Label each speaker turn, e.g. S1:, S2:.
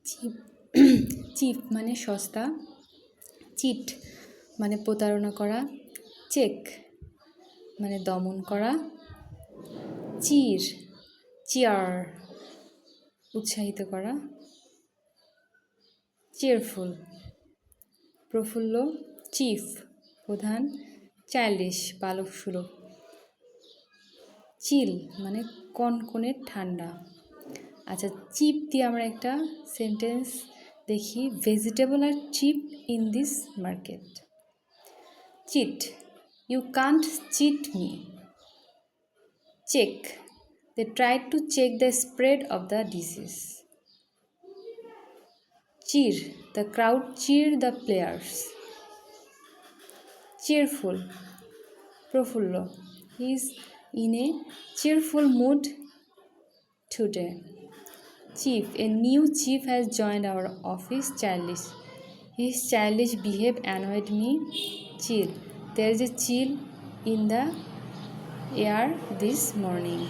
S1: Chip chip মানে সস্তা, cheat মানে প্রতারণা করা, চেক মানে দমন করা, চিয়ার উৎসাহিত করা, চেয়ারফুল প্রফুল্ল, চিফ প্রধান, চাইল্ডিশ বালক সুলভ, চিল মানে কনকনে ঠান্ডা। আচ্ছা, চিপ দিয়ে আমরা একটা সেন্টেন্স দেখি। Vegetable are cheap in this market. Cheat, you can't cheat me. Check, they tried to check the spread of the disease. Cheer, the crowd cheered the players. Cheerful, Prafulla, he is in a cheerful mood today. Chief, a new chief has joined our office. Childish, his childish behavior annoyed me. Chill, there is a chill in the air this morning.